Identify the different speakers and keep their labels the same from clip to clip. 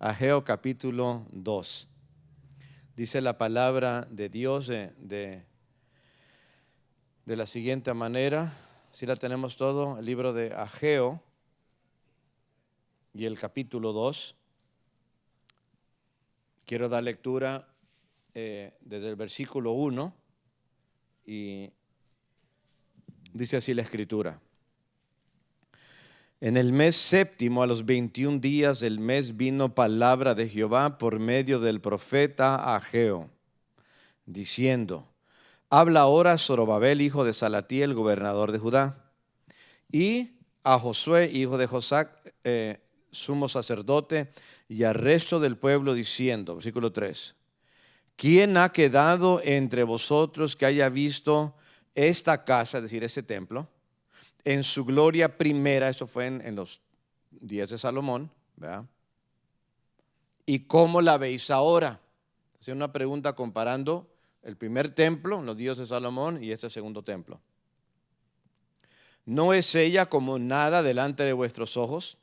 Speaker 1: Ageo capítulo 2. Dice la palabra de Dios de la siguiente manera. Si la tenemos todo, el libro de Ageo y el capítulo 2. Quiero dar lectura desde el versículo 1 y dice así la escritura. En el mes séptimo, a los 21 días del mes, vino palabra de Jehová por medio del profeta Ageo, diciendo: habla ahora Zorobabel, hijo de Salatiel, gobernador de Judá, y a Josué, hijo de Josac, sumo sacerdote, y al resto del pueblo, diciendo, versículo 3, ¿quién ha quedado entre vosotros que haya visto esta casa, es decir, este templo, en su gloria primera? Eso fue en los días de Salomón, ¿verdad? ¿Y cómo la veis ahora? Es una pregunta comparando el primer templo, en los días de Salomón, y este segundo templo. ¿No es ella como nada delante de vuestros ojos?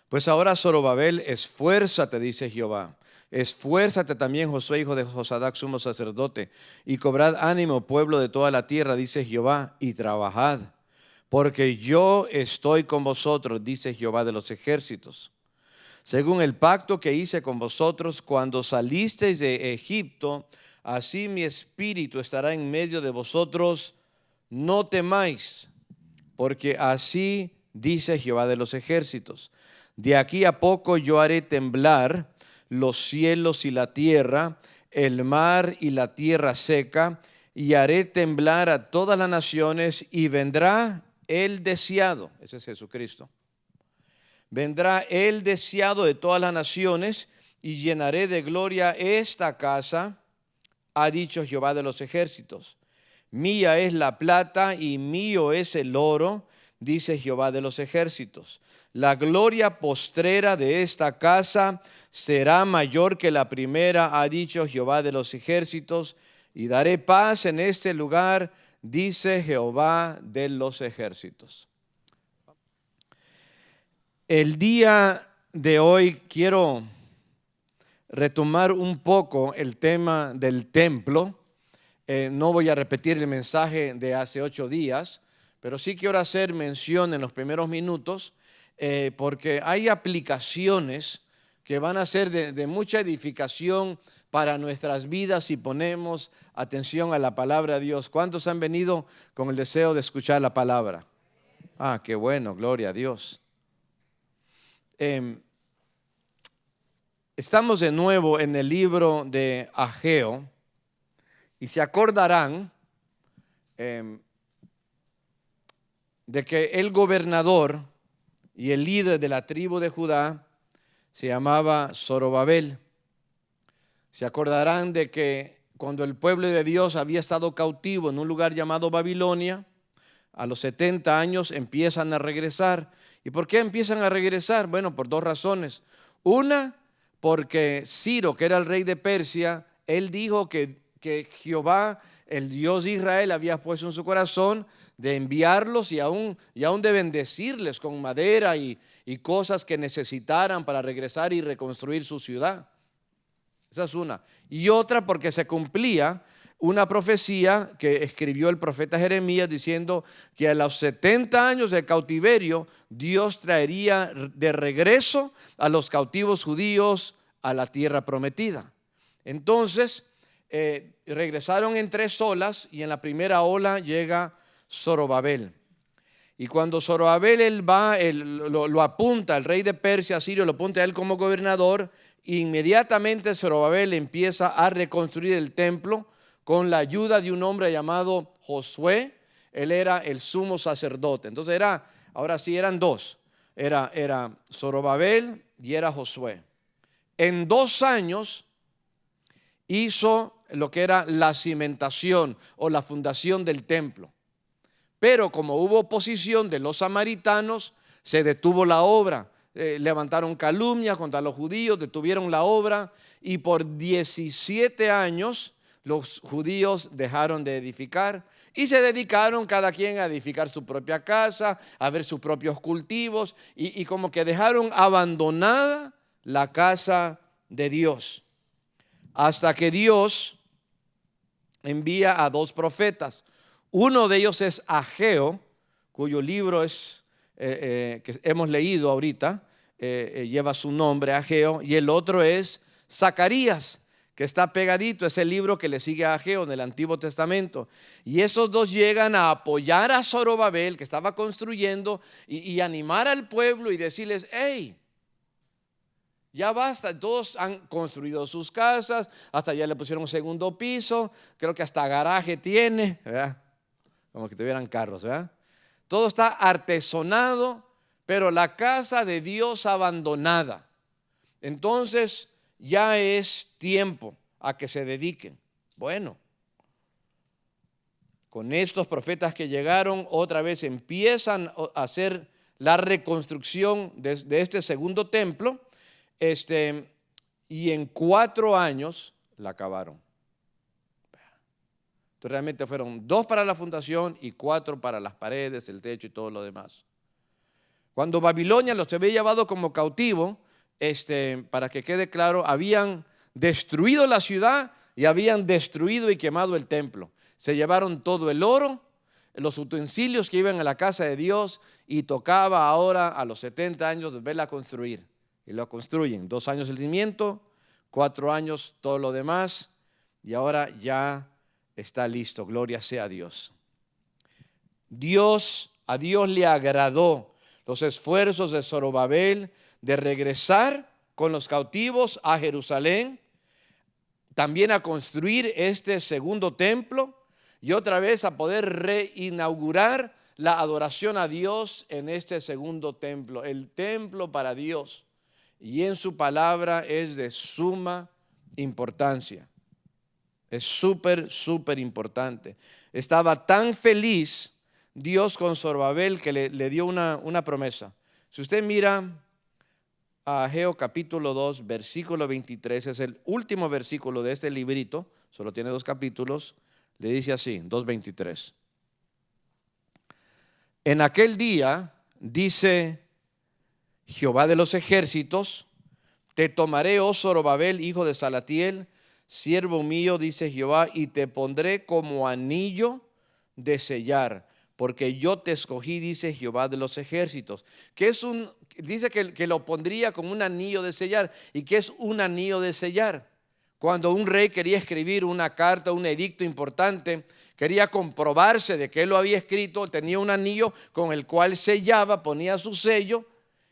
Speaker 1: Pues ahora, Zorobabel, esfuérzate, dice Jehová. Esfuérzate también, Josué, hijo de Josadac, sumo sacerdote, y cobrad ánimo, pueblo de toda la tierra, dice Jehová, y trabajad, porque yo estoy con vosotros, dice Jehová de los ejércitos. Según el pacto que hice con vosotros cuando salisteis de Egipto, así mi espíritu estará en medio de vosotros. No temáis, porque así dice Jehová de los ejércitos. De aquí a poco yo haré temblar los cielos y la tierra, el mar y la tierra seca, y haré temblar a todas las naciones, y vendrá el deseado. Ese es Jesucristo. Vendrá el deseado de todas las naciones, y llenaré de gloria esta casa, ha dicho Jehová de los ejércitos. Mía es la plata y mío es el oro, dice Jehová de los ejércitos. La gloria postrera de esta casa será mayor que la primera, ha dicho Jehová de los ejércitos, y daré paz en este lugar, dice Jehová de los ejércitos. El día de hoy quiero retomar un poco el tema del templo. No voy a repetir el mensaje de hace 8 días, pero sí quiero hacer mención en los primeros minutos, porque hay aplicaciones que van a ser de mucha edificación para nuestras vidas si ponemos atención a la palabra de Dios. ¿Cuántos han venido con el deseo de escuchar la palabra? Ah, qué bueno, gloria a Dios. Estamos de nuevo en el libro de Ageo y se acordarán de que el gobernador y el líder de la tribu de Judá se llamaba Zorobabel. Se acordarán de que cuando el pueblo de Dios había estado cautivo en un lugar llamado Babilonia, a los 70 años empiezan a regresar. ¿Y por qué empiezan a regresar? Bueno, por 2 razones. Una, porque Ciro, que era el rey de Persia, él dijo que Jehová, el Dios de Israel, había puesto en su corazón de enviarlos y aún de bendecirles con madera y cosas que necesitaran para regresar y reconstruir su ciudad. Esa es una. Y otra, porque se cumplía una profecía que escribió el profeta Jeremías diciendo que a los 70 años de cautiverio Dios traería de regreso a los cautivos judíos a la tierra prometida. Entonces regresaron en 3 olas, y en la primera ola llega Zorobabel. Y cuando Zorobabel lo apunta, el rey de Persia, Sirio, lo apunta a él como gobernador, inmediatamente Zorobabel empieza a reconstruir el templo con la ayuda de un hombre llamado Josué. Él era el sumo sacerdote. Entonces ahora sí eran 2. Era Zorobabel y era Josué. En 2 años hizo lo que era la cimentación o la fundación del templo. Pero como hubo oposición de los samaritanos, se detuvo la obra. Levantaron calumnias contra los judíos, detuvieron la obra, y por 17 años los judíos dejaron de edificar y se dedicaron cada quien a edificar su propia casa, a ver sus propios cultivos, y como que dejaron abandonada la casa de Dios. Hasta que Dios envía a 2 profetas. Uno de ellos es Ageo, cuyo libro es que hemos leído ahorita, lleva su nombre, Ageo, y el otro es Zacarías, que está pegadito, es el libro que le sigue a Ageo en el Antiguo Testamento. Y esos 2 llegan a apoyar a Zorobabel, que estaba construyendo, y animar al pueblo y decirles: hey, ya basta. Todos han construido sus casas, hasta ya le pusieron un segundo piso, creo que hasta garaje tiene, ¿verdad? Como que tuvieran carros, ¿verdad? Todo está artesonado, pero la casa de Dios abandonada. Entonces ya es tiempo a que se dediquen. Bueno, con estos profetas que llegaron, otra vez empiezan a hacer la reconstrucción de este segundo templo, y en 4 años la acabaron. Entonces realmente fueron 2 para la fundación y 4 para las paredes, el techo y todo lo demás. Cuando Babilonia los había llevado como cautivo, para que quede claro, habían destruido la ciudad y habían destruido y quemado el templo. Se llevaron todo el oro, los utensilios que iban a la casa de Dios, y tocaba ahora a los 70 años volverla a construir. Y lo construyen, 2 años el cimiento, 4 años todo lo demás, y ahora ya está listo. Gloria sea a Dios. A Dios le agradó los esfuerzos de Zorobabel de regresar con los cautivos a Jerusalén, también a construir este segundo templo y otra vez a poder reinaugurar la adoración a Dios en este segundo templo. El templo para Dios y en su palabra es de suma importancia. Es súper importante. Estaba tan feliz Dios con Zorobabel que le dio una promesa. Si usted mira a Ageo capítulo 2, versículo 23, es el último versículo de este librito, solo tiene 2 capítulos, le dice así, 2:23. En aquel día, dice Jehová de los ejércitos, te tomaré, oh Zorobabel, hijo de Salatiel, siervo mío, dice Jehová, y te pondré como anillo de sellar, porque yo te escogí, dice Jehová de los ejércitos. Dice que lo pondría como un anillo de sellar. ¿Y qué es un anillo de sellar? Cuando un rey quería escribir una carta, un edicto importante, quería comprobarse de que él lo había escrito, tenía un anillo con el cual sellaba, ponía su sello,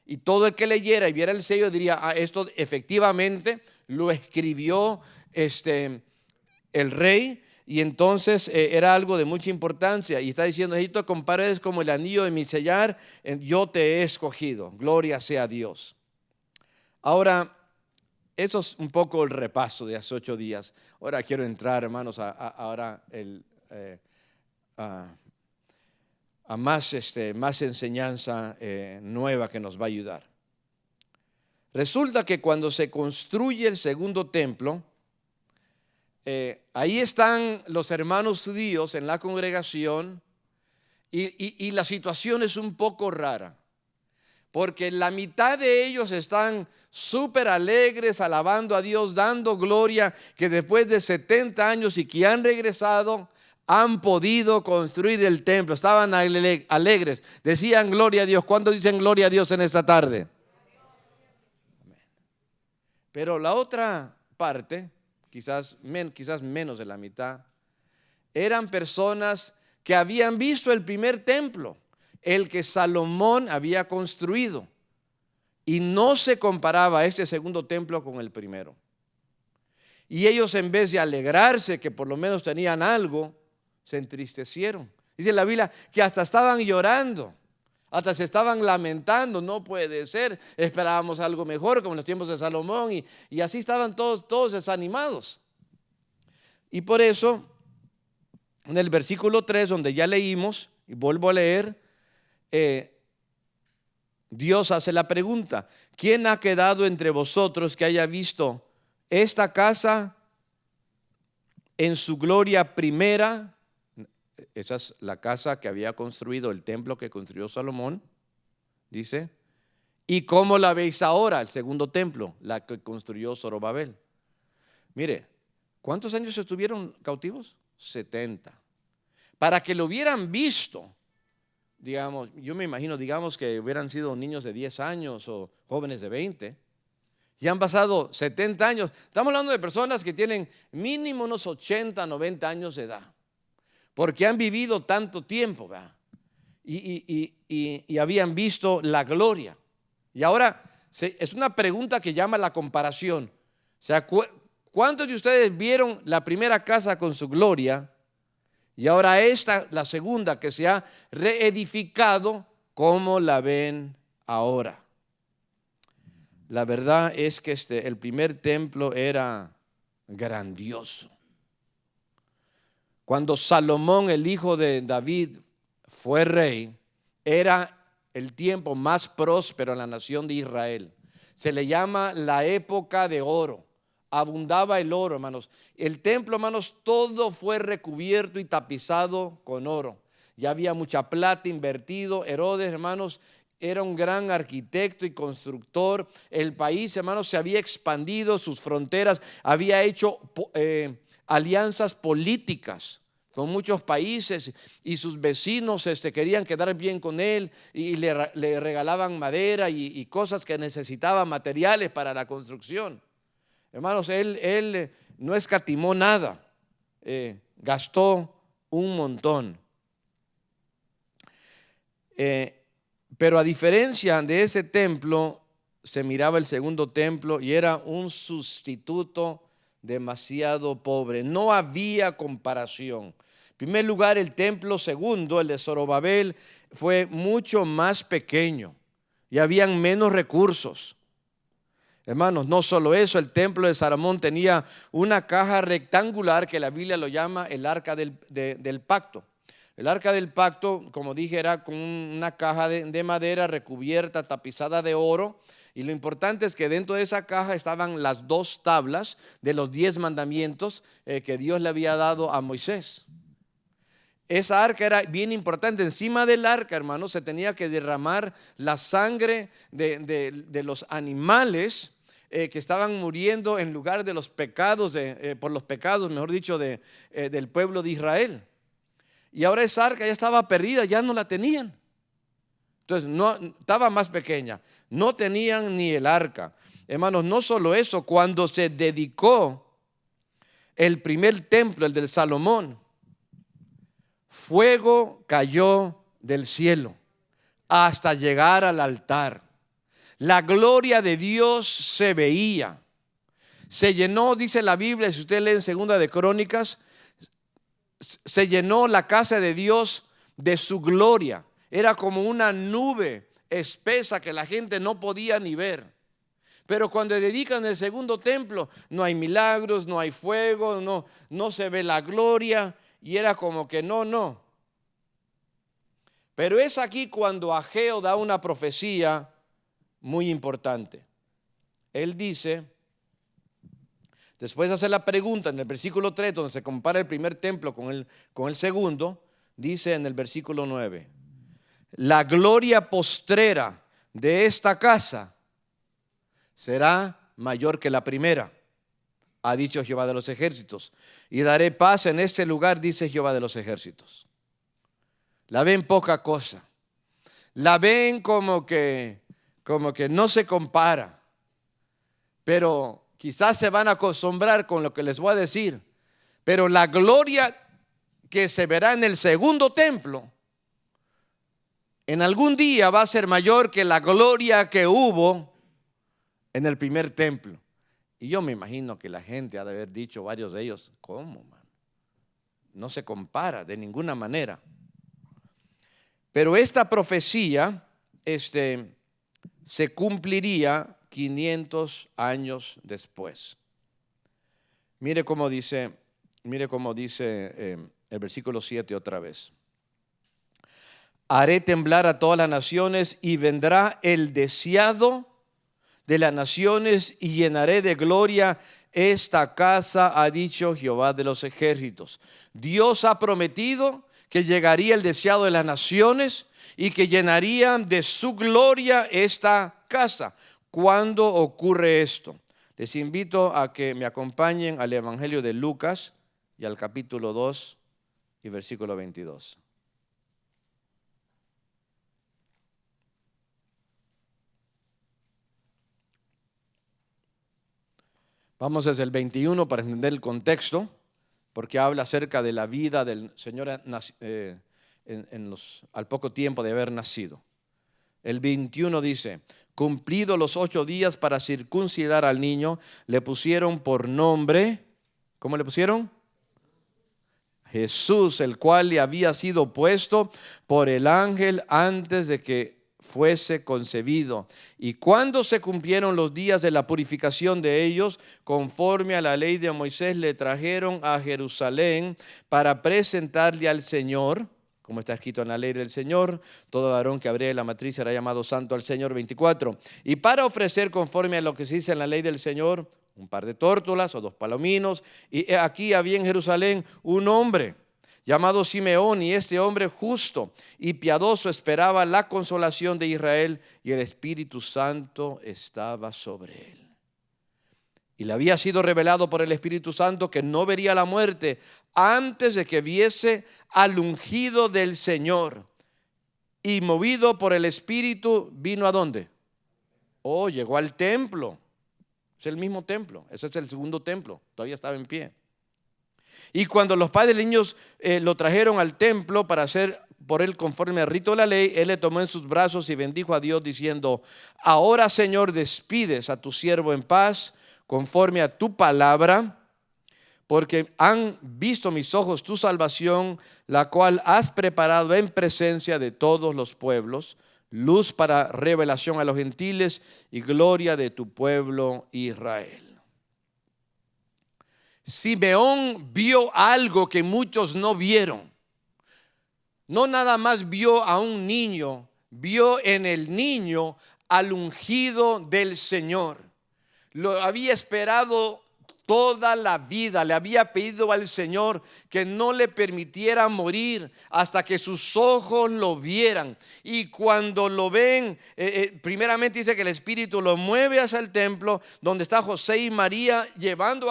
Speaker 1: y todo el que leyera y viera el sello diría: esto efectivamente lo escribió el rey. Y entonces era algo de mucha importancia. Y está diciendo: Egipto, compares como el anillo de mi sellar, yo te he escogido. Gloria sea a Dios. Ahora, eso es un poco el repaso de hace 8 días. Ahora quiero entrar, hermanos, a más enseñanza nueva que nos va a ayudar. Resulta que cuando se construye el segundo templo, ahí están los hermanos judíos en la congregación, y la situación es un poco rara, porque la mitad de ellos están súper alegres, alabando a Dios, dando gloria, que después de 70 años y que han regresado, han podido construir el templo. Estaban alegres, decían gloria a Dios. ¿Cuándo dicen gloria a Dios en esta tarde? Amén. Pero la otra parte, quizás menos de la mitad, eran personas que habían visto el primer templo, el que Salomón había construido, y no se comparaba este segundo templo con el primero. Y ellos, en vez de alegrarse que por lo menos tenían algo, se entristecieron. Dice la Biblia que hasta estaban llorando, hasta se estaban lamentando. No puede ser, esperábamos algo mejor como en los tiempos de Salomón, y así estaban todos desanimados. Y por eso, en el versículo 3, donde ya leímos, y vuelvo a leer, Dios hace la pregunta: ¿quién ha quedado entre vosotros que haya visto esta casa en su gloria primera? Esa es la casa que había construido, el templo que construyó Salomón, dice, ¿Y cómo la veis ahora, el segundo templo, la que construyó Zorobabel? Mire, ¿cuántos años estuvieron cautivos? 70. Para que lo hubieran visto, digamos, yo me imagino, digamos que hubieran sido niños de 10 años o jóvenes de 20. Y han pasado 70 años. Estamos hablando de personas que tienen mínimo unos 80, 90 años de edad. Porque han vivido tanto tiempo, ¿verdad? Y habían visto la gloria. Y ahora es una pregunta que llama la comparación. O sea, ¿cuántos de ustedes vieron la primera casa con su gloria? Y ahora esta, la segunda, que se ha reedificado, ¿cómo la ven ahora? La verdad es que el primer templo era grandioso. Cuando Salomón, el hijo de David, fue rey, era el tiempo más próspero en la nación de Israel. Se le llama la época de oro. Abundaba el oro, hermanos. El templo, hermanos, todo fue recubierto y tapizado con oro. Ya había mucha plata invertido. Herodes, hermanos, era un gran arquitecto y constructor. El país, hermanos, se había expandido, sus fronteras, había hecho alianzas políticas con muchos países, y sus vecinos querían quedar bien con él y le regalaban madera y cosas que necesitaban, materiales para la construcción. Hermanos, él no escatimó nada, gastó un montón. Pero a diferencia de ese templo, se miraba el segundo templo y era un sustituto demasiado pobre. No había comparación. En primer lugar, el templo segundo, el de Zorobabel, fue mucho más pequeño y habían menos recursos. Hermanos, no solo eso, el templo de Salomón tenía una caja rectangular que la Biblia lo llama el arca del pacto. El arca del pacto, como dije, era con una caja de madera recubierta, tapizada de oro. Y lo importante es que dentro de esa caja estaban las 2 tablas de los 10 mandamientos que Dios le había dado a Moisés. Esa arca era bien importante. Encima del arca, hermanos, se tenía que derramar la sangre de los animales que estaban muriendo en lugar de los pecados, por los pecados, mejor dicho, del pueblo de Israel. Y ahora esa arca ya estaba perdida, ya no la tenían. Entonces, no, estaba más pequeña, no tenían ni el arca. Hermanos, no solo eso, cuando se dedicó el primer templo, el del Salomón, fuego cayó del cielo hasta llegar al altar. La gloria de Dios se veía. Se llenó, dice la Biblia, si usted lee en Segunda de Crónicas, se llenó la casa de Dios de su gloria. Era como una nube espesa que la gente no podía ni ver. Pero cuando dedican el segundo templo, no hay milagros, no hay fuego, no se ve la gloria. Y era como que no. Pero es aquí cuando Ageo da una profecía muy importante. Él dice, después de hacer la pregunta en el versículo 3, donde se compara el primer templo con el segundo, dice en el versículo 9, la gloria postrera de esta casa será mayor que la primera, ha dicho Jehová de los ejércitos, y daré paz en este lugar, dice Jehová de los ejércitos. La ven poca cosa, la ven como que no se compara, pero quizás se van a asombrar con lo que les voy a decir, pero la gloria que se verá en el segundo templo, en algún día va a ser mayor que la gloria que hubo en el primer templo. Y yo me imagino que la gente ha de haber dicho, varios de ellos, ¿cómo, man? No se compara de ninguna manera. Pero esta profecía se cumpliría 500 años después. Mire cómo dice el versículo 7 otra vez. Haré temblar a todas las naciones y vendrá el deseado de las naciones y llenaré de gloria esta casa, ha dicho Jehová de los ejércitos. Dios ha prometido que llegaría el deseado de las naciones y que llenaría de su gloria esta casa. ¿Cuándo ocurre esto? Les invito a que me acompañen al Evangelio de Lucas y al capítulo 2 y versículo 22. Vamos desde el 21 para entender el contexto, porque habla acerca de la vida del Señor al poco tiempo de haber nacido. El 21 dice: cumplidos los 8 días para circuncidar al niño, le pusieron por nombre, ¿cómo le pusieron? Jesús, el cual le había sido puesto por el ángel antes de que fuese concebido. Y cuando se cumplieron los días de la purificación de ellos, conforme a la ley de Moisés, le trajeron a Jerusalén para presentarle al Señor, como está escrito en la ley del Señor: todo varón que abriere la matriz será llamado santo al Señor. 24. Y para ofrecer conforme a lo que se dice en la ley del Señor, un par de tórtolas o 2 palominos. Y aquí había en Jerusalén un hombre llamado Simeón, y este hombre justo y piadoso esperaba la consolación de Israel, y el Espíritu Santo estaba sobre él. Y le había sido revelado por el Espíritu Santo que no vería la muerte antes de que viese al ungido del Señor. Y movido por el Espíritu, ¿vino a dónde? Oh, llegó al templo. Es el mismo templo. Ese es el segundo templo. Todavía estaba en pie. Y cuando los padres de niños lo trajeron al templo para hacer por él conforme al rito de la ley, él le tomó en sus brazos y bendijo a Dios diciendo: ahora, Señor, despides a tu siervo en paz conforme a tu palabra, porque han visto mis ojos tu salvación, la cual has preparado en presencia de todos los pueblos, luz para revelación a los gentiles y gloria de tu pueblo Israel. Simeón vio algo que muchos no vieron. No nada más vio a un niño, vio en el niño al ungido del Señor. Lo había esperado toda la vida, le había pedido al Señor que no le permitiera morir hasta que sus ojos lo vieran. Y cuando lo ven, primeramente dice que el Espíritu lo mueve hacia el templo donde está José y María, llevando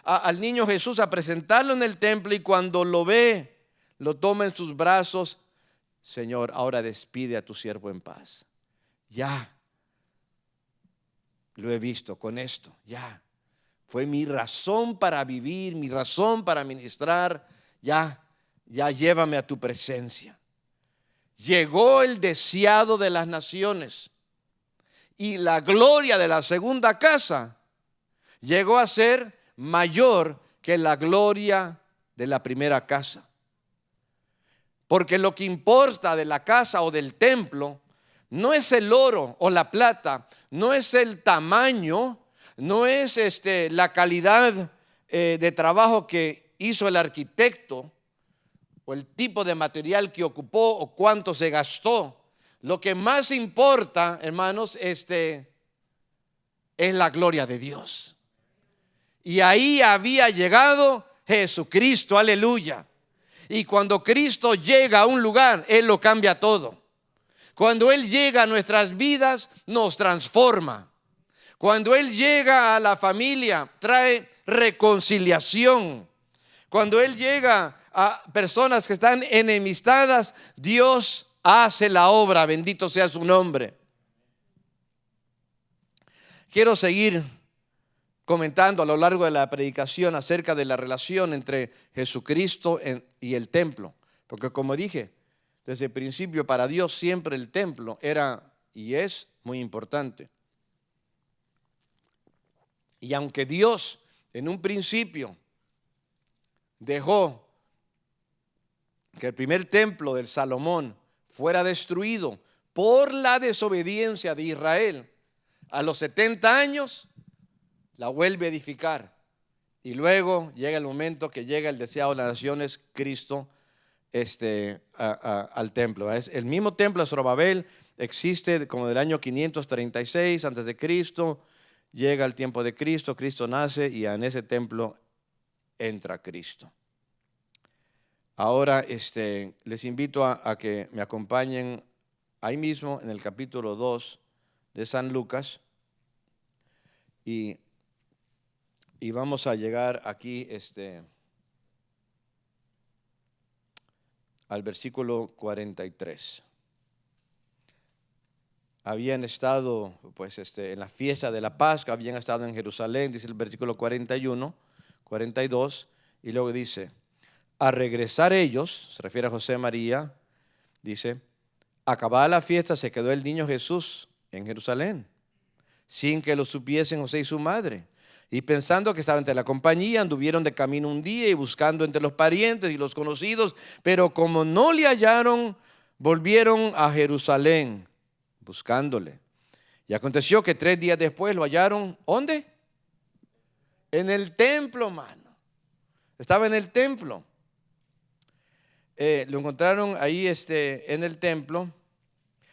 Speaker 1: al niño Jesús a presentarlo en el templo. Y cuando lo ve, lo toma en sus brazos. Señor, ahora despide a tu siervo en paz. Ya lo he visto con esto, ya. Fue mi razón para vivir, mi razón para ministrar. Ya llévame a tu presencia. Llegó el deseado de las naciones, y la gloria de la segunda casa llegó a ser mayor que la gloria de la primera casa. Porque lo que importa de la casa o del templo no es el oro o la plata, no es el tamaño, no es la calidad de trabajo que hizo el arquitecto, o el tipo de material que ocupó, o cuánto se gastó. Lo que más importa, hermanos, es la gloria de Dios. Y ahí había llegado Jesucristo, aleluya. Y cuando Cristo llega a un lugar, Él lo cambia todo. Cuando Él llega a nuestras vidas, nos transforma. Cuando Él llega a la familia, trae reconciliación. Cuando Él llega a personas que están enemistadas, Dios hace la obra, bendito sea su nombre. Quiero seguir comentando a lo largo de la predicación acerca de la relación entre Jesucristo y el templo. Porque como dije, desde el principio para Dios siempre el templo era y es muy importante. Y aunque Dios en un principio dejó que el primer templo del Salomón fuera destruido por la desobediencia de Israel, a los 70 años la vuelve a edificar. Y luego llega el momento que llega el deseado de las naciones, Cristo, al templo. Es el mismo templo de Zorobabel, existe como del año 536 antes de Cristo. Llega el tiempo de Cristo, Cristo nace y en ese templo entra Cristo. Ahora les invito a que me acompañen ahí mismo en el capítulo 2 de San Lucas y vamos a llegar aquí al versículo 43. Habían estado pues en la fiesta de la Pascua, habían estado en Jerusalén, dice el versículo 41, 42, y luego dice: a regresar ellos, se refiere a José y María, dice, acabada la fiesta se quedó el niño Jesús en Jerusalén, sin que lo supiesen José y su madre. Y pensando que estaba entre la compañía, anduvieron de camino un día y buscando entre los parientes y los conocidos, pero como no le hallaron, volvieron a Jerusalén buscándole. Y aconteció que 3 días después lo hallaron, ¿dónde? En el templo, mano. Estaba en el templo. Lo encontraron ahí en el templo,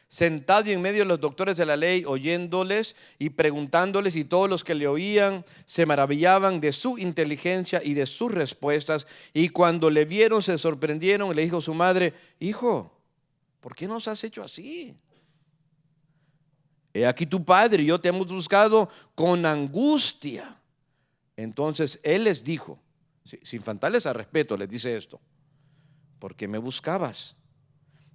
Speaker 1: sentado y en medio de los doctores de la ley, oyéndoles y preguntándoles, y todos los que le oían se maravillaban de su inteligencia y de sus respuestas. Y cuando le vieron se sorprendieron y le dijo su madre: hijo, ¿por qué nos has hecho así? He aquí tu padre y yo te hemos buscado con angustia. Entonces él les dijo, sin faltarles al respeto, les dice esto: ¿por qué me buscabas?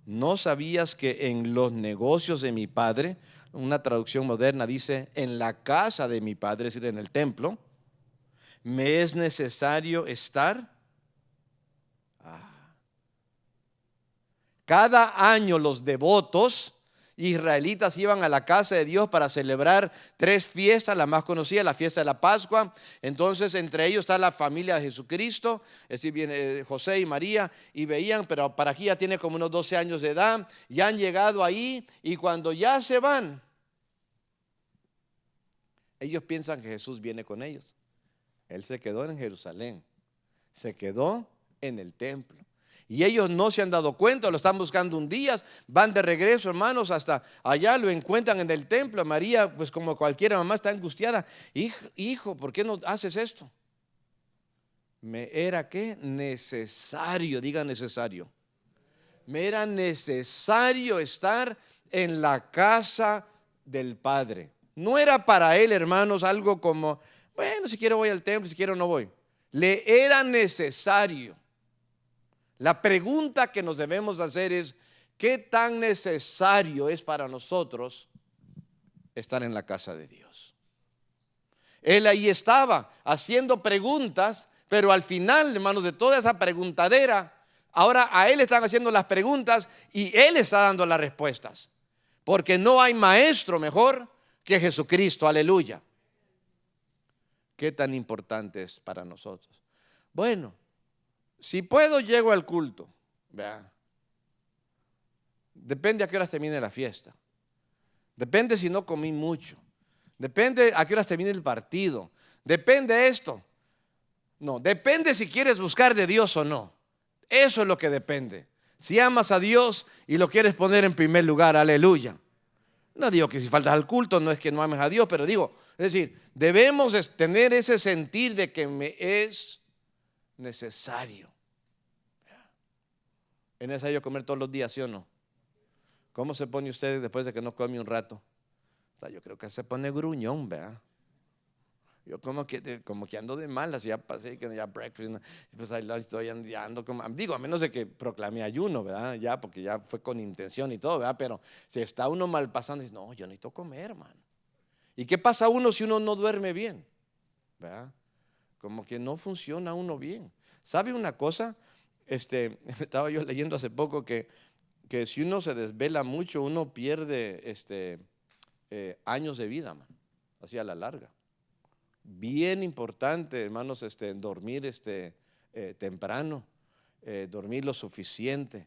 Speaker 1: ¿No sabías que en los negocios de mi padre, una traducción moderna dice en la casa de mi padre, es decir, en el templo, me es necesario estar? Cada año los devotos israelitas iban a la casa de Dios para celebrar 3 fiestas, la más conocida, la fiesta de la Pascua. Entonces entre ellos está la familia de Jesucristo, es decir, viene José y María, y veían, pero para aquí ya tiene como unos 12 años de edad, ya han llegado ahí, y cuando ya se van, ellos piensan que Jesús viene con ellos. Él se quedó en Jerusalén, se quedó en el templo. Y ellos no se han dado cuenta, lo están buscando un día, van de regreso, hermanos, hasta allá, lo encuentran en el templo. María, pues como cualquier mamá, está angustiada. Hijo, ¿por qué no haces esto? Me era ¿qué? Necesario, diga necesario. Me era necesario estar en la casa del Padre. No era para él, hermanos, algo como, bueno, si quiero voy al templo, si quiero no voy. Le era necesario. La pregunta que nos debemos hacer es: ¿qué tan necesario es para nosotros estar en la casa de Dios? Él ahí estaba haciendo preguntas, pero al final, hermanos, de toda esa preguntadera, ahora a él están haciendo las preguntas y él está dando las respuestas. Porque no hay maestro mejor que Jesucristo, aleluya. ¿Qué tan importante es para nosotros? Bueno, si puedo, llego al culto. Vea. Depende a qué horas termine la fiesta. Depende si no comí mucho. Depende a qué horas termine el partido. Depende esto. No, depende si quieres buscar de Dios o no. Eso es lo que depende. Si amas a Dios y lo quieres poner en primer lugar, aleluya. No digo que si faltas al culto no es que no ames a Dios, pero digo, es decir, debemos tener ese sentir de que me es necesario. ¿Es necesario comer todos los días, sí o no? ¿Cómo se pone usted después de que no come un rato? O sea, yo creo que se pone gruñón, ¿verdad? Yo como que ando de malas, ya pasé, que ya breakfast, pues ahí estoy andando, digo, a menos de que proclame ayuno, ¿verdad? Ya, porque ya fue con intención y todo, ¿verdad? Pero si está uno mal pasando, dice, no, yo necesito comer, hermano. ¿Y qué pasa uno si uno no duerme bien? ¿Verdad? Como que no funciona uno bien. ¿Sabe una cosa? Estaba yo leyendo hace poco que si uno se desvela mucho, uno pierde años de vida, man, así a la larga. Bien importante, hermanos, dormir temprano, dormir lo suficiente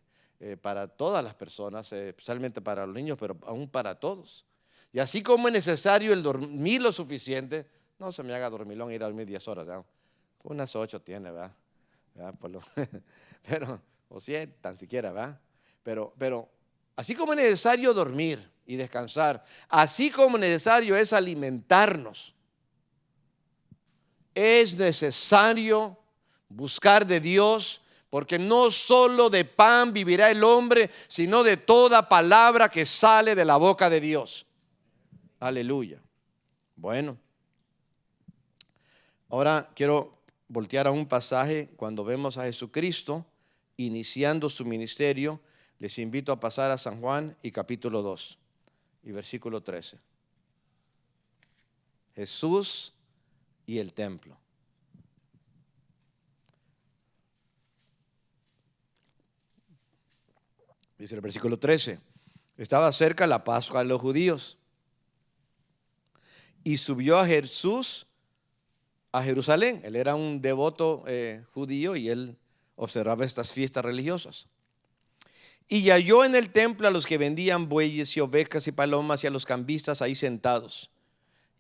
Speaker 1: para todas las personas, especialmente para los niños, pero aún para todos. Y así como es necesario el dormir lo suficiente, no se me haga dormilón ir a dormir 10 horas, ¿verdad? Unas 8 tiene, ¿verdad? Pero, o 7, tan siquiera, ¿verdad? Pero así como es necesario dormir y descansar, así como necesario es alimentarnos, es necesario buscar de Dios Porque no solo de pan vivirá el hombre, sino de toda palabra que sale de la boca de Dios. Aleluya. Bueno, ahora quiero voltear a un pasaje cuando vemos a Jesucristo iniciando su ministerio. Les invito a pasar a San Juan y capítulo 2 y versículo 13. Jesús y el templo. Dice el versículo 13, estaba cerca la Pascua de los judíos y subió a Jesús a Jerusalén. Él era un devoto judío y él observaba estas fiestas religiosas. Y halló en el templo a los que vendían bueyes y ovejas y palomas y a los cambistas ahí sentados.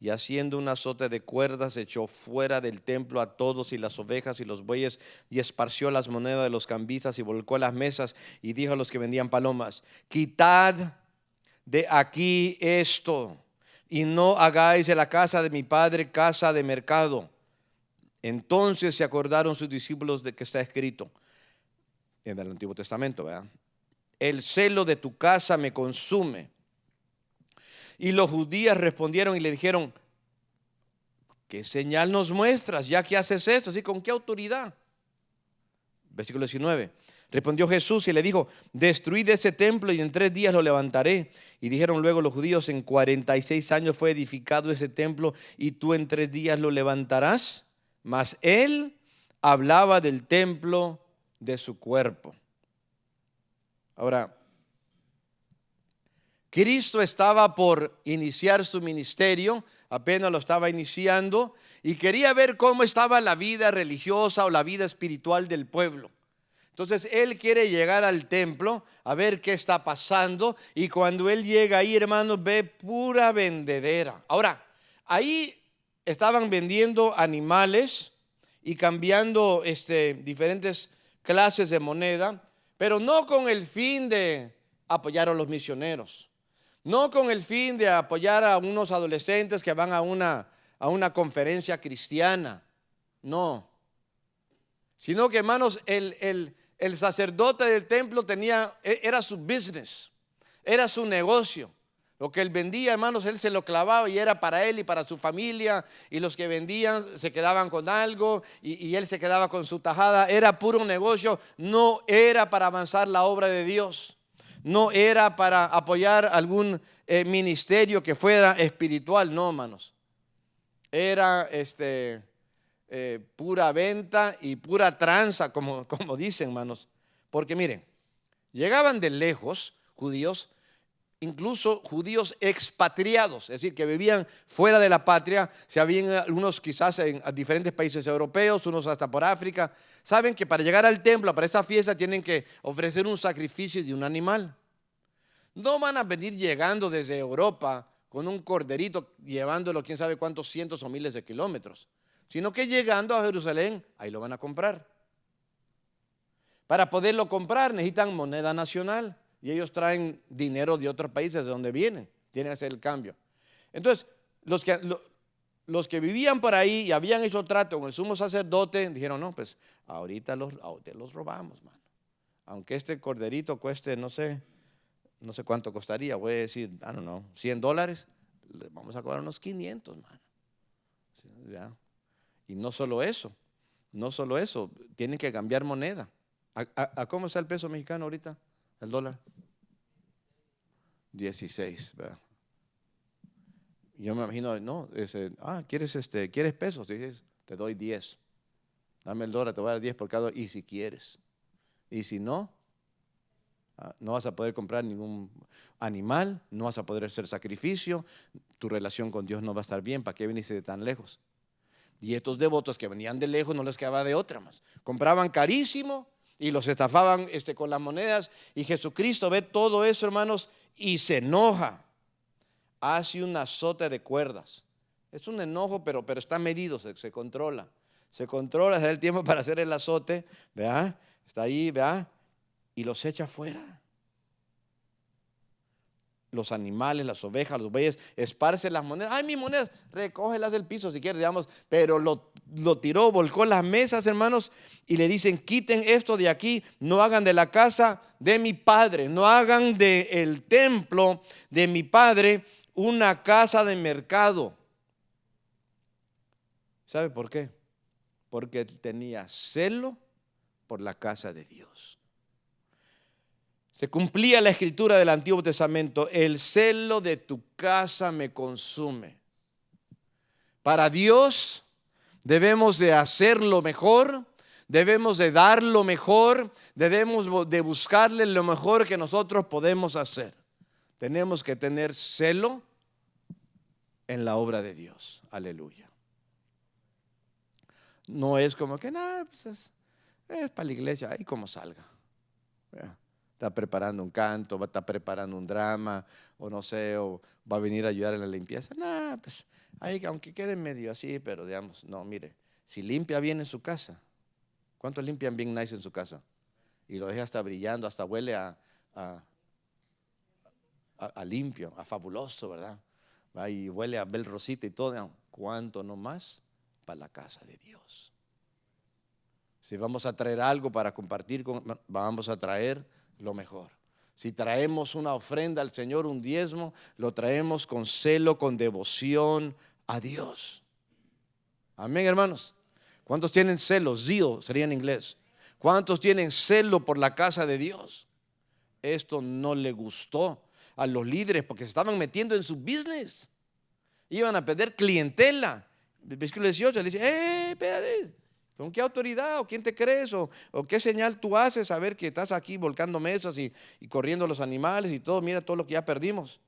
Speaker 1: Y haciendo un azote de cuerdas echó fuera del templo a todos y las ovejas y los bueyes y esparció las monedas de los cambistas y volcó las mesas y dijo a los que vendían palomas: quitad de aquí esto y no hagáis de la casa de mi padre casa de mercado. Entonces se acordaron sus discípulos de que está escrito en el Antiguo Testamento, ¿verdad? El celo de tu casa me consume. Y los judíos respondieron y le dijeron: ¿qué señal nos muestras ya que haces esto? Así, ¿con qué autoridad? Versículo 19. Respondió Jesús y le dijo: destruid ese templo y en 3 días lo levantaré. Y dijeron luego los judíos: en 46 años fue edificado ese templo y tú en 3 días lo levantarás. Mas él hablaba del templo de su cuerpo. Ahora, Cristo estaba por iniciar su ministerio, apenas lo estaba iniciando, y quería ver cómo estaba la vida religiosa o la vida espiritual del pueblo. Entonces él quiere llegar al templo a ver qué está pasando, y cuando él llega ahí, hermanos, ve pura vendedera. Ahora, ahí estaban vendiendo animales y cambiando diferentes clases de moneda, pero no con el fin de apoyar a los misioneros. No con el fin de apoyar a unos adolescentes que van a una conferencia cristiana. No. Sino que, hermanos, el sacerdote del templo era su business. Era su negocio. Lo que él vendía, hermanos, él se lo clavaba y era para él y para su familia. Y los que vendían se quedaban con algo y él se quedaba con su tajada. Era puro negocio. No era para avanzar la obra de Dios. No era para apoyar algún ministerio que fuera espiritual, no, hermanos. Era pura venta y pura tranza, como dicen, hermanos. Porque miren, llegaban de lejos judíos, incluso judíos expatriados, es decir, que vivían fuera de la patria. Se habían algunos quizás en diferentes países europeos, unos hasta por África. Saben que para llegar al templo, para esa fiesta, tienen que ofrecer un sacrificio de un animal. No van a venir llegando desde Europa con un corderito, llevándolo quién sabe cuántos cientos o miles de kilómetros, sino que llegando a Jerusalén, ahí lo van a comprar. Para poderlo comprar necesitan moneda nacional y ellos traen dinero de otros países de donde vienen, tienen que hacer el cambio. Entonces, los que vivían por ahí y habían hecho trato con el sumo sacerdote, dijeron: no, pues ahorita los robamos, mano. Aunque este corderito cueste, no sé cuánto costaría, voy a decir, no, $100, le vamos a cobrar unos 500, mano. ¿Ya? Y no solo eso, tienen que cambiar moneda. ¿A cómo está el peso mexicano ahorita? ¿El dólar? 16, ¿verdad? Yo me imagino, no, ¿quieres pesos? Dices, te doy 10. Dame el dólar, te voy a dar 10 por cada. Y si quieres. Y si no, no vas a poder comprar ningún animal, no vas a poder hacer sacrificio, tu relación con Dios no va a estar bien. ¿Para qué viniste de tan lejos? Y estos devotos que venían de lejos no les quedaba de otra más. Compraban carísimo y los estafaban con las monedas. Y Jesucristo ve todo eso, hermanos, y se enoja. Hace un azote de cuerdas. Es un enojo, pero está medido, se controla. Se controla, se da el tiempo para hacer el azote, ¿verdad? Está ahí, ¿verdad? Y los echa fuera. los animales, las ovejas, los bueyes, esparce las monedas. Ay, mis monedas, recógelas del piso si quieres, digamos. Pero lo tiró, volcó las mesas, hermanos, y le dicen, quiten esto de aquí, no hagan de la casa de mi padre, no hagan del templo de mi padre una casa de mercado. ¿Sabe por qué? Porque tenía celo por la casa de Dios. Se cumplía la escritura del Antiguo Testamento: el celo de tu casa me consume. Para Dios debemos de hacer lo mejor, debemos de dar lo mejor, debemos de buscarle lo mejor que nosotros podemos hacer. Tenemos que tener celo en la obra de Dios. Aleluya. No es como que nada, pues es para la iglesia, ahí como salga. Está preparando un canto, va a estar preparando un drama, o no sé, o va a venir a ayudar en la limpieza. Nada, pues ahí, aunque quede medio así, pero digamos, no, mire, si limpia bien en su casa. ¿Cuántos limpian bien nice en su casa? Y lo deja hasta brillando, hasta huele a limpio, a fabuloso, ¿verdad? Y huele a bel rosita y todo. ¿Cuánto no más para la casa de Dios? Si vamos a traer algo para compartir, vamos a traer lo mejor. Si traemos una ofrenda al Señor, un diezmo, lo traemos con celo, con devoción a Dios. Amén, hermanos. ¿Cuántos tienen celo? Zeal sería en inglés. ¿Cuántos tienen celo por la casa de Dios? Esto no le gustó a los líderes porque se estaban metiendo en su business. Iban a perder clientela. Versículo 18 le dice, espérate, ¿con qué autoridad o quién te crees o qué señal tú haces saber que estás aquí volcando mesas y corriendo los animales y todo? Mira todo lo que ya perdimos.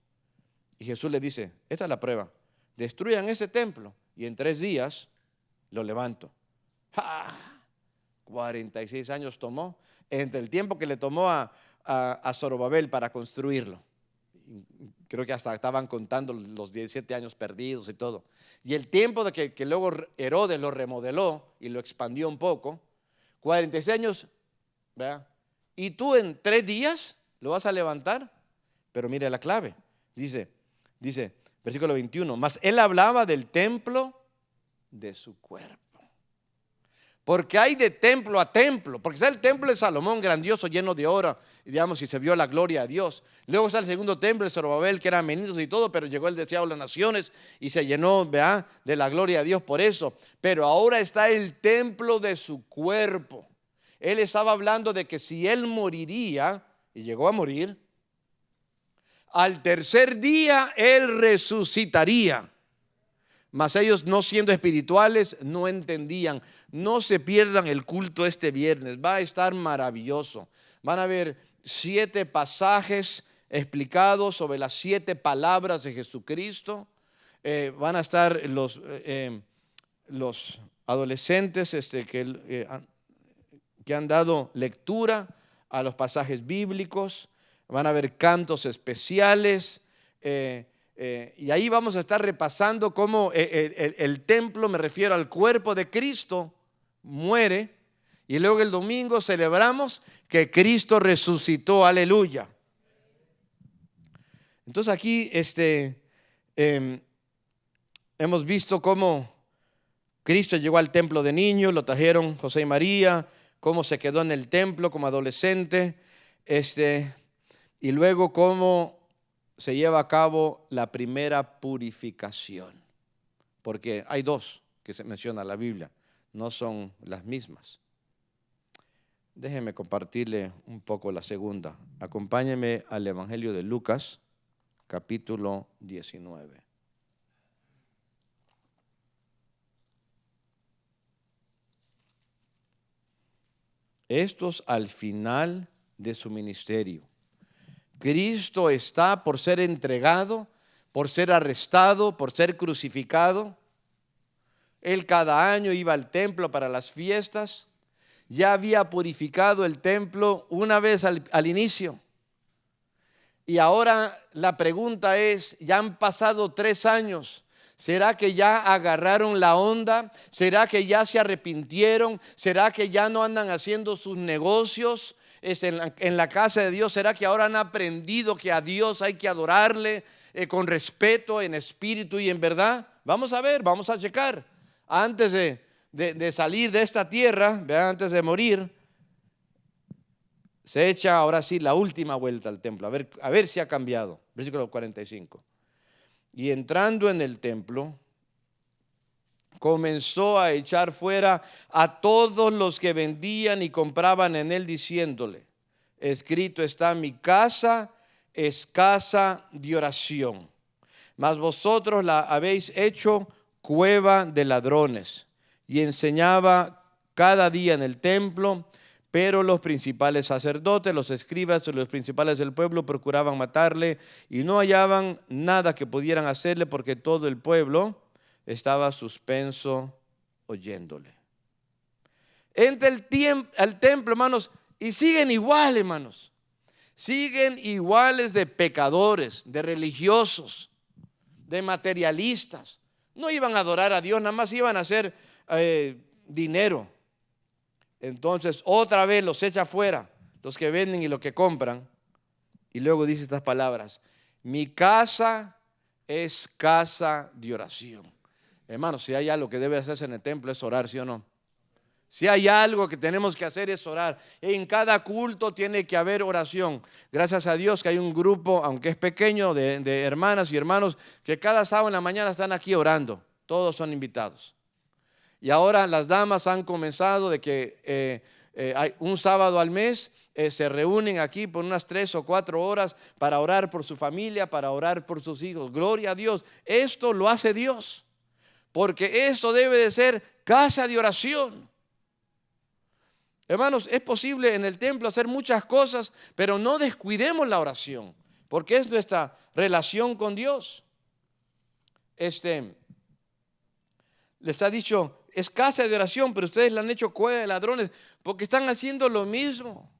Speaker 1: Y Jesús le dice, esta es la prueba: destruyan ese templo y en 3 días lo levanto. ¡Ja! 46 años tomó, entre el tiempo que le tomó a Zorobabel para construirlo. Creo que hasta estaban contando los 17 años perdidos y todo. Y el tiempo de que luego Herodes lo remodeló y lo expandió un poco, 46 años, ¿verdad? Y tú en 3 días lo vas a levantar. Pero mire la clave. Dice, versículo 21, mas él hablaba del templo de su cuerpo. Porque hay de templo a templo. Porque está el templo de Salomón, grandioso, lleno de oro, digamos, y se vio la gloria a Dios. Luego está el segundo templo de Zorobabel, que eran meninos y todo, pero llegó el deseado de las naciones y se llenó, ¿verdad?, de la gloria a Dios por eso. Pero ahora está el templo de su cuerpo. Él estaba hablando de que si él moriría, y llegó a morir, al tercer día él resucitaría. Mas ellos, no siendo espirituales, no entendían. No se pierdan el culto este viernes. Va a estar maravilloso. Van a ver 7 pasajes explicados sobre las 7 palabras de Jesucristo. Van a estar los adolescentes que han dado lectura a los pasajes bíblicos. Van a haber cantos especiales. Y ahí vamos a estar repasando cómo el templo, me refiero al cuerpo de Cristo, muere. Y luego el domingo celebramos que Cristo resucitó. Aleluya. Entonces aquí hemos visto cómo Cristo llegó al templo de niños, lo trajeron José y María, cómo se quedó en el templo como adolescente, y luego cómo se lleva a cabo la primera purificación. Porque hay 2 que se menciona en la Biblia, no son las mismas. Déjenme compartirle un poco la segunda. Acompáñenme al Evangelio de Lucas, capítulo 19. Estos al final de su ministerio. Cristo está por ser entregado, por ser arrestado, por ser crucificado. Él cada año iba al templo para las fiestas. Ya había purificado el templo una vez al inicio. Y ahora la pregunta es, ya han pasado 3 años. ¿Será que ya agarraron la onda? ¿Será que ya se arrepintieron? ¿Será que ya no andan haciendo sus negocios en la casa de Dios? ¿Será que ahora han aprendido que a Dios hay que adorarle con respeto, en espíritu y en verdad? Vamos a ver, vamos a checar. Antes de salir de esta tierra, vean, antes de morir, se echa ahora sí la última vuelta al templo, a ver si ha cambiado. Versículo 45. Y entrando en el templo, comenzó a echar fuera a todos los que vendían y compraban en él, diciéndole: escrito está, mi casa es casa de oración, mas vosotros la habéis hecho cueva de ladrones. Y enseñaba cada día en el templo. Pero los principales sacerdotes, los escribas y los principales del pueblo procuraban matarle y no hallaban nada que pudieran hacerle, porque todo el pueblo estaba suspenso oyéndole. Entra al templo, hermanos, y siguen igual, hermanos. Siguen iguales de pecadores, de religiosos, de materialistas. No iban a adorar a Dios, nada más iban a hacer dinero. Entonces otra vez los echa fuera, los que venden y los que compran. Y luego dice estas palabras: mi casa es casa de oración. Hermanos, si hay algo que debe hacerse en el templo es orar, ¿sí o no? Si hay algo que tenemos que hacer es orar. En cada culto tiene que haber oración. Gracias a Dios que hay un grupo, aunque es pequeño, de hermanas y hermanos que cada sábado en la mañana están aquí orando. Todos son invitados. Y ahora las damas han comenzado de que hay un sábado al mes se reúnen aquí por unas 3 o 4 horas para orar por su familia, para orar por sus hijos. Gloria a Dios. Esto lo hace Dios, porque esto debe de ser casa de oración. Hermanos, es posible en el templo hacer muchas cosas, pero no descuidemos la oración, porque es nuestra relación con Dios. Les ha dicho, es casa de oración, pero ustedes la han hecho cueva de ladrones, porque están haciendo lo mismo,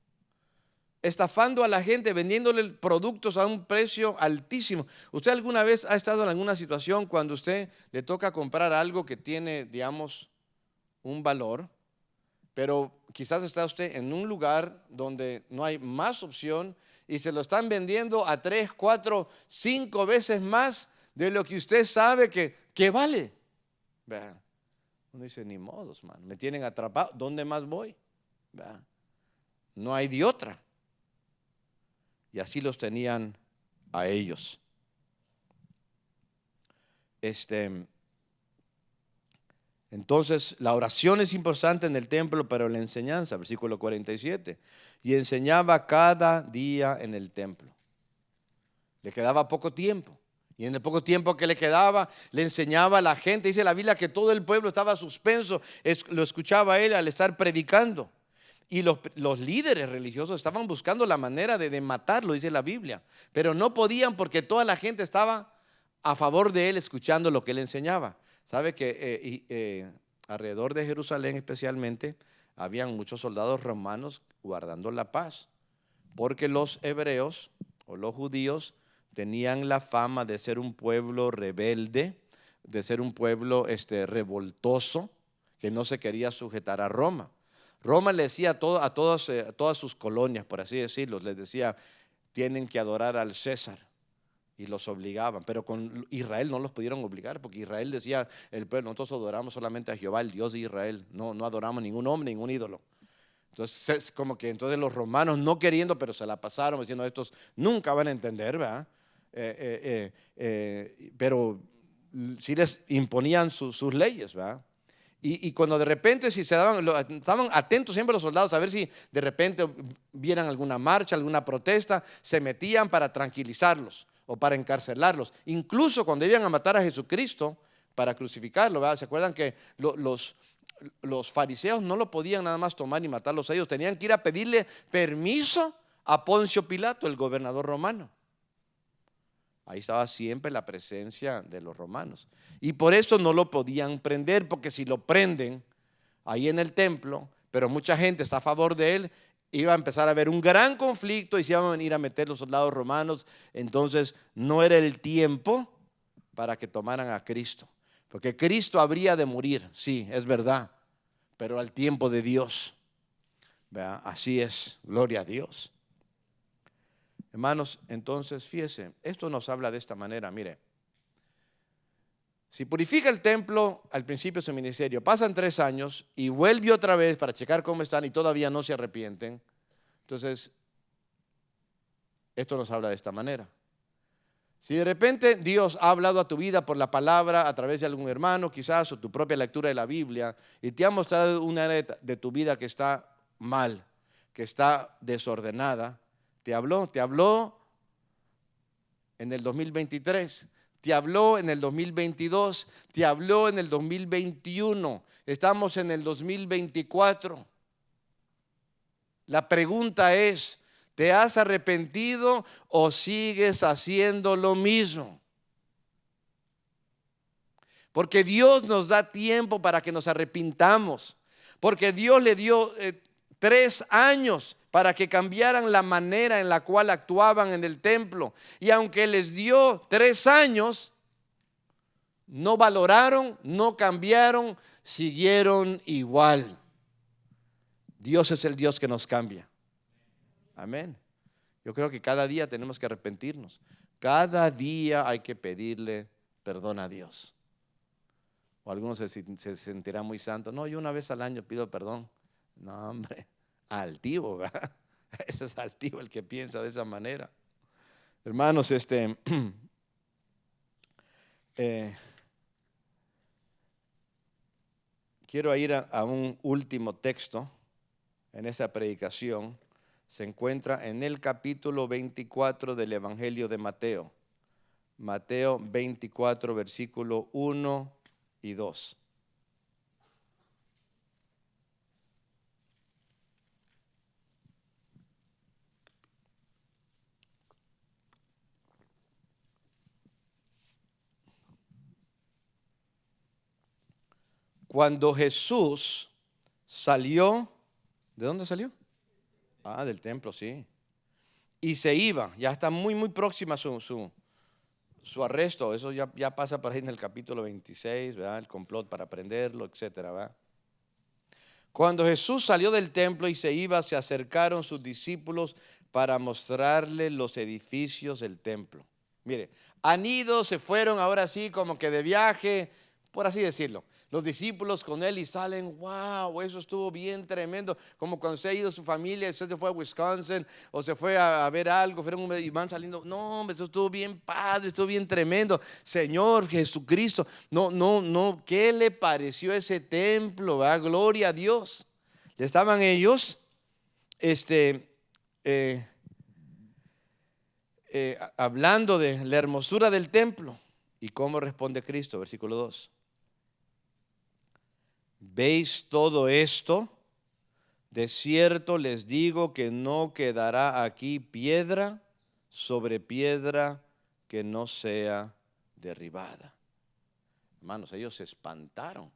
Speaker 1: estafando a la gente, vendiéndole productos a un precio altísimo. ¿Usted alguna vez ha estado en alguna situación cuando usted le toca comprar algo que tiene, digamos, un valor, pero quizás está usted en un lugar donde no hay más opción y se lo están vendiendo a 3, 4, 5 veces más de lo que usted sabe que vale? Vean, uno dice, ni modos, man, me tienen atrapado, ¿dónde más voy? Vean, no hay de otra. Y así los tenían a ellos. Entonces, la oración es importante en el templo, pero la enseñanza, versículo 47, y enseñaba cada día en el templo. Le quedaba poco tiempo. Y en el poco tiempo que le quedaba, le enseñaba a la gente. Dice la Biblia que todo el pueblo estaba suspenso, lo escuchaba a él al estar predicando. Y los líderes religiosos estaban buscando la manera de matarlo, dice la Biblia. Pero no podían porque toda la gente estaba a favor de él escuchando lo que él enseñaba. Sabe que alrededor de Jerusalén especialmente habían muchos soldados romanos guardando la paz, porque los hebreos o los judíos tenían la fama de ser un pueblo rebelde, de ser un pueblo revoltoso, que no se quería sujetar a Roma. Roma le decía a todas sus colonias, por así decirlo, les decía, tienen que adorar al César. Y los obligaban, pero con Israel no los pudieron obligar, porque Israel decía, el pueblo, nosotros adoramos solamente a Jehová, el Dios de Israel, no adoramos ningún hombre, ningún ídolo. Entonces, como que entonces los romanos no queriendo, pero se la pasaron diciendo, estos nunca van a entender, ¿verdad? Pero sí les imponían sus leyes, ¿verdad? Y cuando de repente si estaban atentos siempre los soldados a ver si de repente vieran alguna marcha, alguna protesta, se metían para tranquilizarlos o para encarcelarlos. Incluso cuando iban a matar a Jesucristo para crucificarlo, ¿verdad? ¿Se acuerdan que los fariseos no lo podían nada más tomar y matarlos a ellos? Tenían que ir a pedirle permiso a Poncio Pilato, el gobernador romano. Ahí estaba siempre la presencia de los romanos. Y por eso no lo podían prender, porque si lo prenden ahí en el templo, pero mucha gente está a favor de él, iba a empezar a haber un gran conflicto y se iban a venir a meter los soldados romanos. Entonces no era el tiempo para que tomaran a Cristo. Porque Cristo habría de morir, sí, es verdad, pero al tiempo de Dios. ¿Verdad? Así es, gloria a Dios. Hermanos, entonces fíjese, esto nos habla de esta manera, mire. Si purifica el templo al principio de su ministerio, pasan 3 años y vuelve otra vez para checar cómo están y todavía no se arrepienten, entonces esto nos habla de esta manera. Si de repente Dios ha hablado a tu vida por la palabra a través de algún hermano quizás o tu propia lectura de la Biblia y te ha mostrado una área de tu vida que está mal, que está desordenada, te habló en el 2023, te habló en el 2022, te habló en el 2021, estamos en el 2024. La pregunta es, ¿te has arrepentido o sigues haciendo lo mismo? Porque Dios nos da tiempo para que nos arrepintamos. Porque Dios le dio 3 años para que cambiaran la manera en la cual actuaban en el templo. Y aunque les dio 3 años, no valoraron, no cambiaron, siguieron igual. Dios es el Dios que nos cambia. Amén. Yo creo que cada día tenemos que arrepentirnos. Cada día hay que pedirle perdón a Dios. O algunos se sentirán muy santos. No, yo una vez al año pido perdón. No, hombre, altivo, ¿verdad? Ese es altivo el que piensa de esa manera. Hermanos, quiero ir a un último texto en esa predicación. Se encuentra en el capítulo 24 del Evangelio de Mateo. Mateo 24, versículo 1 y 2. Cuando Jesús salió, ¿de dónde salió? Del templo, sí. Y se iba, ya está muy próxima su arresto. Eso ya pasa por ahí en el capítulo 26, ¿verdad? El complot para prenderlo, etcétera, ¿verdad? Cuando Jesús salió del templo y se iba, se acercaron sus discípulos para mostrarle los edificios del templo. Mire, han ido, se fueron ahora sí como que de viaje, por así decirlo. Los discípulos con él y salen, wow, eso estuvo bien tremendo. Como cuando se ha ido su familia, se fue a Wisconsin o se fue a ver algo, fueron y van saliendo, no, hombre, eso estuvo bien padre, estuvo bien tremendo. Señor Jesucristo, no, ¿qué le pareció ese templo? ¿Verdad? Gloria a Dios. Estaban ellos, hablando de la hermosura del templo. ¿Y cómo responde Cristo? Versículo 2. ¿Veis todo esto? De cierto les digo que no quedará aquí piedra sobre piedra que no sea derribada. Hermanos, ellos se espantaron.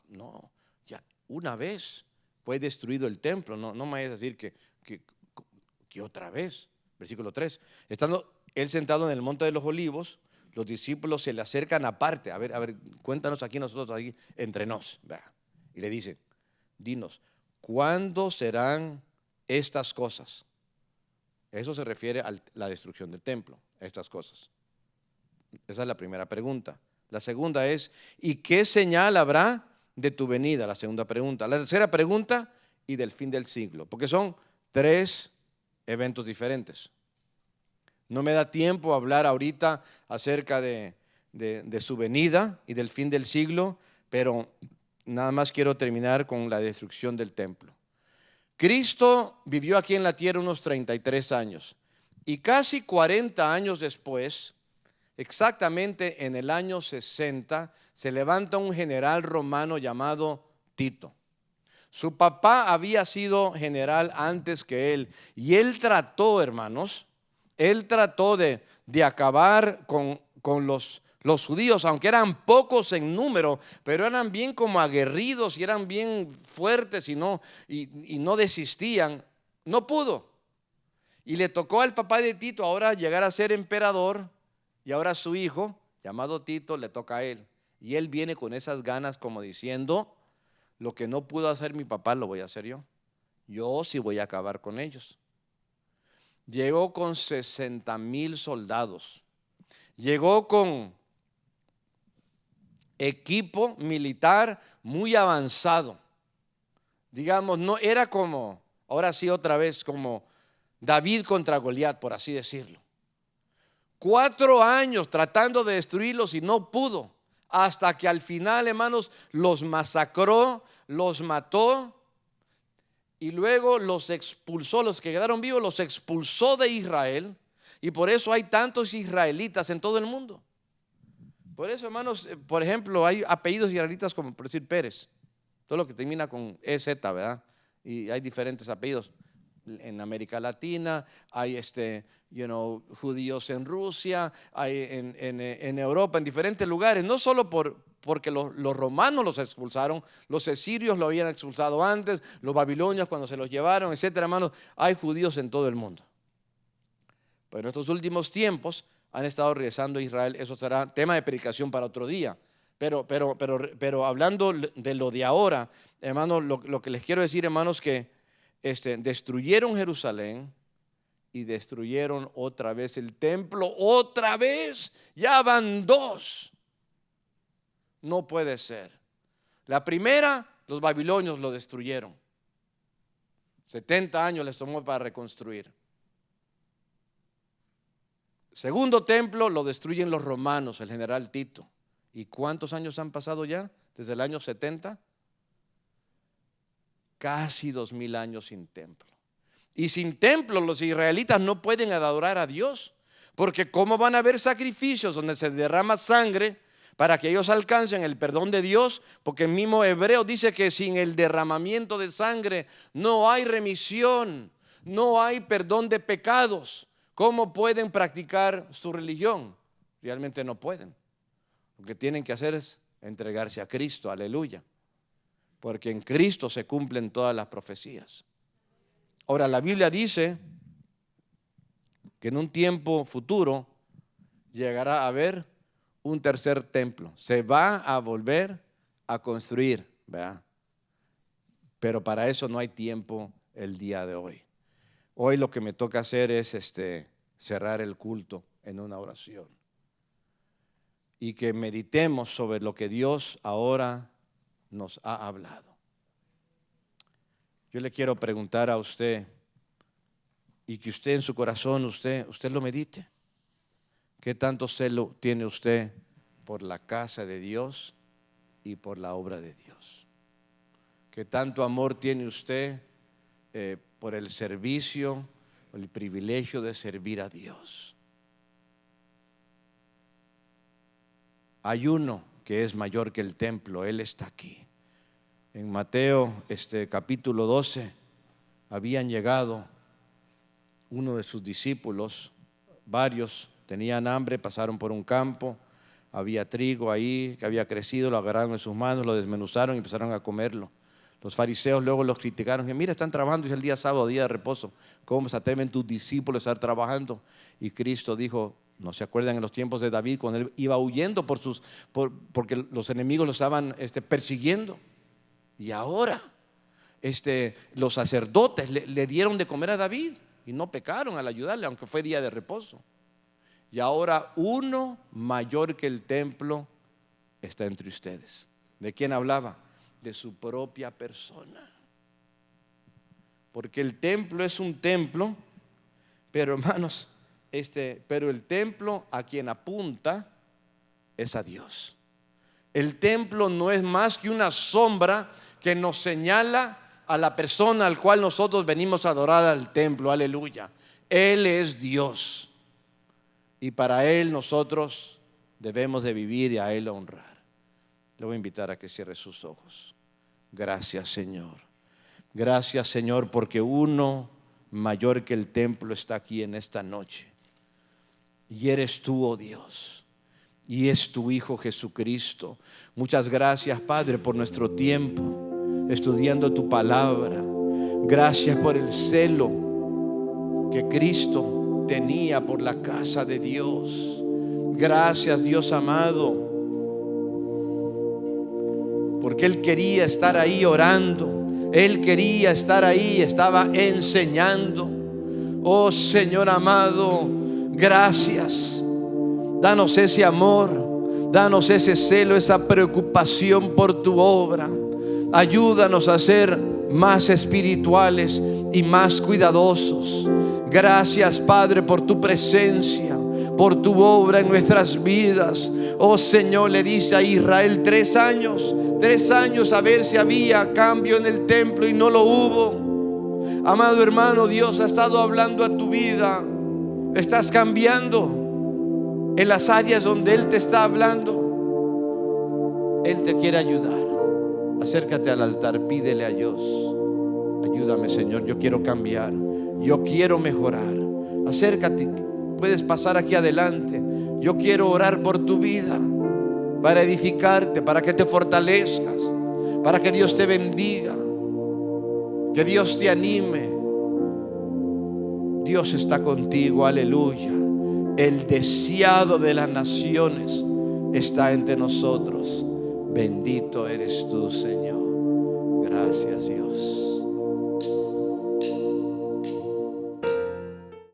Speaker 1: No, ya una vez fue destruido el templo. No me vayas a decir que otra vez. Versículo 3. Estando él sentado en el monte de los olivos, los discípulos se le acercan aparte. A ver, cuéntanos aquí nosotros, aquí, entre nos. Y le dicen, dinos, ¿cuándo serán estas cosas? Eso se refiere a la destrucción del templo, estas cosas. Esa es la primera pregunta. La segunda es, ¿y qué señal habrá de tu venida? La segunda pregunta. La tercera pregunta, y del fin del siglo. Porque son 3 eventos diferentes. No me da tiempo a hablar ahorita acerca de su venida y del fin del siglo, pero nada más quiero terminar con la destrucción del templo. Cristo vivió aquí en la tierra unos 33 años y casi 40 años después, exactamente en el año 60, se levanta un general romano llamado Tito. Su papá había sido general antes que él y él trató, hermanos, de acabar con los judíos, aunque eran pocos en número, pero eran bien como aguerridos y eran bien fuertes y no desistían. No pudo. Y le tocó al papá de Tito ahora llegar a ser emperador y ahora su hijo llamado Tito, le toca a él. Y él viene con esas ganas como diciendo, lo que no pudo hacer mi papá lo voy a hacer yo. Yo sí voy a acabar con ellos. Llegó con 60,000 soldados. Llegó con equipo militar muy avanzado. Digamos, no era como, ahora sí otra vez, como David contra Goliat, por así decirlo. 4 años tratando de destruirlos y no pudo. Hasta que al final, hermanos, los masacró, los mató y luego los expulsó. Los que quedaron vivos los expulsó de Israel. Y por eso hay tantos israelitas en todo el mundo. Por eso, hermanos, por ejemplo, hay apellidos israelitas como por decir Pérez. Todo lo que termina con EZ, ¿verdad? Y hay diferentes apellidos. En América Latina hay judíos en Rusia, hay en Europa, en diferentes lugares. No solo porque los romanos los expulsaron, los asirios lo habían expulsado antes, los babilonios cuando se los llevaron, etcétera, hermanos. Hay judíos en todo el mundo. Pero en estos últimos tiempos han estado regresando a Israel. Eso será tema de predicación para otro día. Pero hablando de lo de ahora, hermanos, lo que les quiero decir, hermanos, que destruyeron Jerusalén y destruyeron otra vez el templo. Otra vez, ya van 2. No puede ser. La primera, los babilonios lo destruyeron. 70 años les tomó para reconstruir. Segundo templo lo destruyen los romanos, el general Tito. ¿Y cuántos años han pasado ya? Desde el año 70. Casi 2000 años sin templo. Y sin templo los israelitas no pueden adorar a Dios. Porque ¿cómo van a haber sacrificios donde se derrama sangre para que ellos alcancen el perdón de Dios? Porque el mismo Hebreo dice que sin el derramamiento de sangre no hay remisión, no hay perdón de pecados. ¿Cómo pueden practicar su religión? Realmente no pueden. Lo que tienen que hacer es entregarse a Cristo, aleluya. Porque en Cristo se cumplen todas las profecías. Ahora, la Biblia dice que en un tiempo futuro llegará a haber un tercer templo. Se va a volver a construir, ¿verdad? Pero para eso no hay tiempo el día de hoy. Hoy lo que me toca hacer es cerrar el culto en una oración. Y que meditemos sobre lo que Dios ahora nos ha hablado. Yo le quiero preguntar a usted, y que usted en su corazón, usted lo medite. ¿Qué tanto celo tiene usted por la casa de Dios y por la obra de Dios? ¿Qué tanto amor tiene usted por el servicio, el privilegio de servir a Dios? Hay uno que es mayor que el templo, Él está aquí. En Mateo capítulo 12 habían llegado uno de sus discípulos, varios tenían hambre, pasaron por un campo, había trigo ahí que había crecido, lo agarraron en sus manos, lo desmenuzaron y empezaron a comerlo. Los fariseos luego los criticaron, que mira, están trabajando, es el día sábado, día de reposo, ¿cómo se atreven tus discípulos a estar trabajando? Y Cristo dijo, ¿no se acuerdan en los tiempos de David cuando él iba huyendo porque los enemigos lo estaban persiguiendo? Y ahora los sacerdotes le dieron de comer a David y no pecaron al ayudarle, aunque fue día de reposo. Y ahora uno mayor que el templo está entre ustedes. ¿De quién hablaba? De su propia persona. Porque el templo es un templo, pero hermanos, pero el templo a quien apunta es a Dios. El templo no es más que una sombra que nos señala a la persona al cual nosotros venimos a adorar al templo, aleluya. Él es Dios y para Él nosotros debemos de vivir y a Él honrar. Le voy a invitar a que cierre sus ojos. Gracias, Señor. Gracias, Señor, porque uno mayor que el templo está aquí en esta noche. Y eres tú, oh Dios, y es tu Hijo Jesucristo. Muchas gracias, Padre, por nuestro tiempo estudiando tu palabra. Gracias por el celo que Cristo tenía por la casa de Dios. Gracias, Dios amado, porque Él quería estar ahí orando. Él quería estar ahí, estaba enseñando. Oh Señor amado, gracias. Danos ese amor, danos ese celo, esa preocupación por tu obra. Ayúdanos a ser más espirituales y más cuidadosos. Gracias, Padre, por tu presencia, por tu obra en nuestras vidas. Oh Señor, le dice a Israel 3 años a ver si había cambio en el templo, y no lo hubo. Amado hermano, Dios ha estado hablando a tu vida. Estás cambiando en las áreas donde Él te está hablando. Él te quiere ayudar. Acércate al altar, pídele a Dios: ayúdame, Señor, yo quiero cambiar, yo quiero mejorar. Acércate, puedes pasar aquí adelante. Yo quiero orar por tu vida, para edificarte, para que te fortalezcas, para que Dios te bendiga, que Dios te anime. Dios está contigo, aleluya. El deseado de las naciones está entre nosotros. Bendito eres tú, Señor. Gracias, Dios.